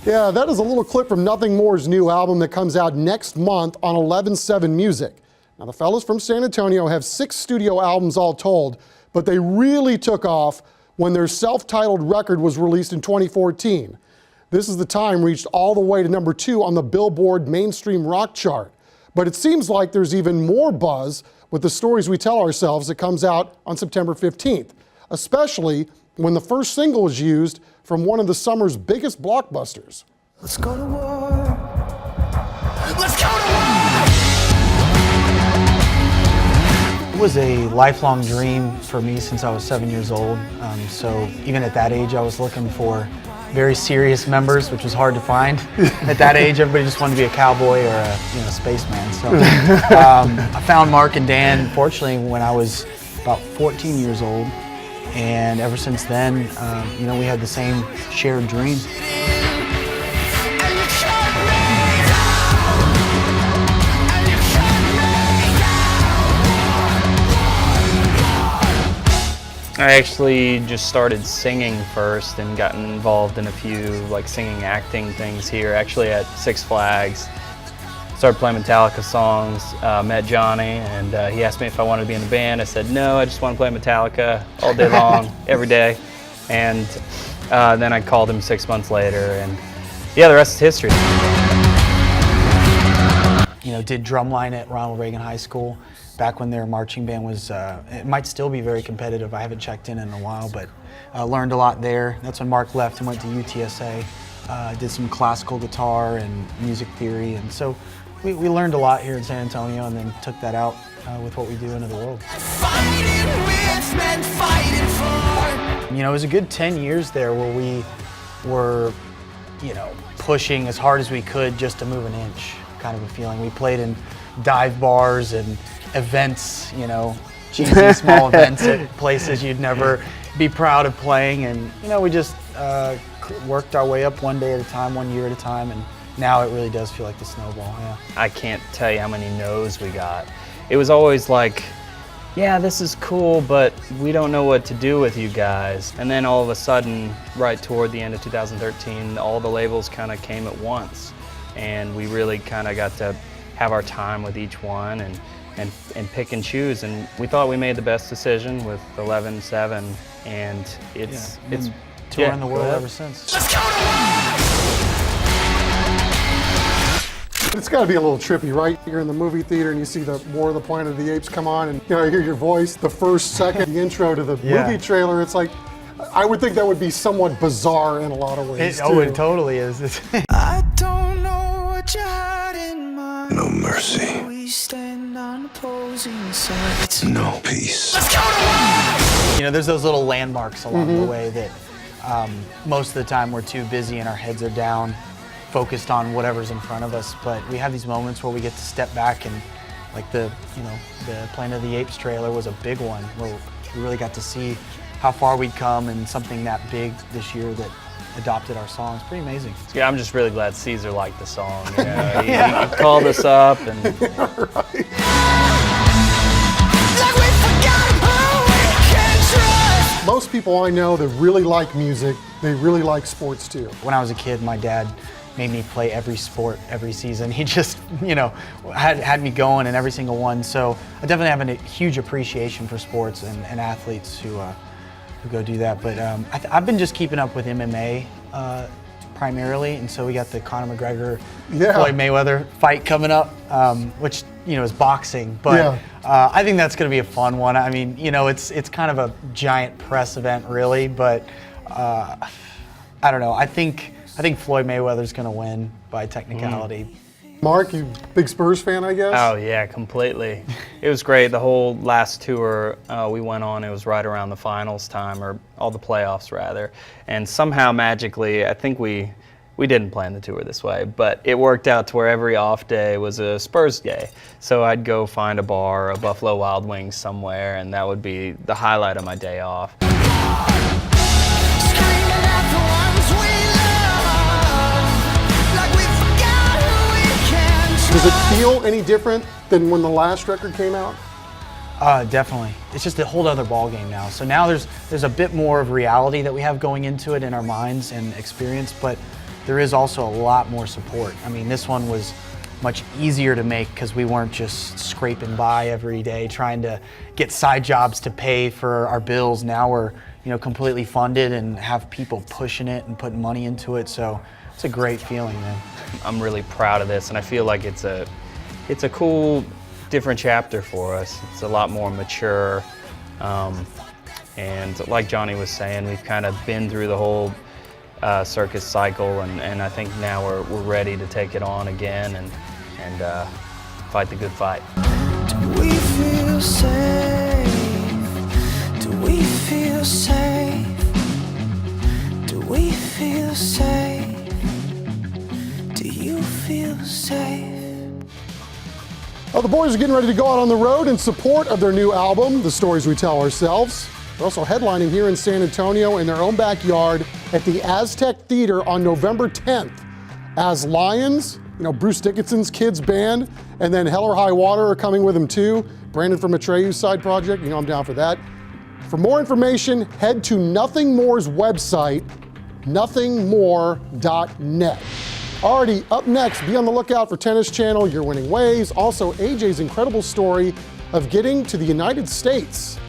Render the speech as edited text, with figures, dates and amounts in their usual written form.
Yeah, that is a little clip from Nothing More's new album that comes out next month on 11/7 Music. Now, the fellas from San Antonio have 6 studio albums all told, but they really took off when their self-titled record was released in 2014. This is the time reached all the way to #2 on the Billboard mainstream rock chart. But it seems like there's even more buzz with the Stories We Tell Ourselves that comes out on September 15th, especially when the first single is used from one of the summer's biggest blockbusters. Let's go to war. Let's go to war. It was a lifelong dream for me since I was 7 years old. So even at that age, I was looking for very serious members, which was hard to find. At that age, everybody just wanted to be a cowboy or a spaceman. So I found Mark and Dan, fortunately, when I was about 14 years old. And ever since then, we had the same shared dream. I actually just started singing first and got involved in a few singing acting things here, actually at Six Flags. Started playing Metallica songs, met Johnny, and he asked me if I wanted to be in the band. I said no, I just want to play Metallica all day long, every day. And then I called him 6 months later, and yeah, the rest is history. Did drumline at Ronald Reagan High School back when their marching band was, it might still be very competitive. I haven't checked in a while, but learned a lot there. That's when Mark left and went to UTSA. Did some classical guitar and music theory, and so we learned a lot here in San Antonio, and then took that out with what we do into the world. It was a good 10 years there where we were, pushing as hard as we could just to move an inch, kind of a feeling. We played in dive bars and events, cheesy small events at places you'd never be proud of playing, and we just worked our way up one day at a time, 1 year at a time, and now it really does feel like the snowball. Yeah. I can't tell you how many no's we got. It was always like, yeah, this is cool, but we don't know what to do with you guys. And then all of a sudden, right toward the end of 2013, all the labels kind of came at once, and we really kind of got to have our time with each one and pick and choose. And we thought we made the best decision with 11/7, and it's touring the world ever since. Let's go to war. It's got to be a little trippy, right? You're in the movie theater and you see the War of the Planet of the Apes come on, and I hear your voice, the first second, the intro to the movie trailer. It's like, I would think that would be somewhat bizarre in a lot of ways. It totally is. I don't know what you had in mind. No mercy. We stand on opposing sides. No peace. Let's go to war. There's those little landmarks along the way that most of the time we're too busy and our heads are down, focused on whatever's in front of us. But we have these moments where we get to step back, and the Planet of the Apes trailer was a big one where we really got to see how far we'd come, and something that big this year that adopted our song. It's pretty amazing. Yeah, I'm just really glad Caesar liked the song. He called us up and. Most people I know that really like music, they really like sports too. When I was a kid, my dad made me play every sport every season. He just, had me going in every single one. So I definitely have a huge appreciation for sports and athletes who go do that. But I've been just keeping up with MMA primarily, and so we got the Conor McGregor, Floyd Mayweather fight coming up, which is boxing. But I think that's going to be a fun one. I mean, it's kind of a giant press event, really. But I don't know. I think Floyd Mayweather's going to win by technicality. Mark, you big Spurs fan, I guess? Oh yeah, completely. It was great. The whole last tour we went on, it was right around the finals time, or all the playoffs rather. And somehow magically, I think we didn't plan the tour this way, but it worked out to where every off day was a Spurs day. So I'd go find a bar, a Buffalo Wild Wings somewhere, and that would be the highlight of my day off. Does it feel any different than when the last record came out? Definitely. It's just a whole other ball game now. So now there's a bit more of reality that we have going into it in our minds and experience, but there is also a lot more support. I mean, this one was much easier to make because we weren't just scraping by every day trying to get side jobs to pay for our bills. Now we're, completely funded and have people pushing it and putting money into it. So it's a great feeling, man. I'm really proud of this, and I feel like it's a cool, different chapter for us. It's a lot more mature, and like Johnny was saying, we've kind of been through the whole circus cycle, and I think now we're ready to take it on again and fight the good fight. Do we feel safe? Do we feel safe? Do we feel safe? Do you feel safe? Well, the boys are getting ready to go out on the road in support of their new album, The Stories We Tell Ourselves. They're also headlining here in San Antonio in their own backyard at the Aztec Theater on November 10th. As Lions, Bruce Dickinson's kids band, and then Hell or High Water are coming with him too. Brandon from Atreyu's side project, I'm down for that. For more information, head to Nothing More's website, nothingmore.net. Already up next, be on the lookout for Tennis Channel, Your Winning Ways, also AJ's incredible story of getting to the United States.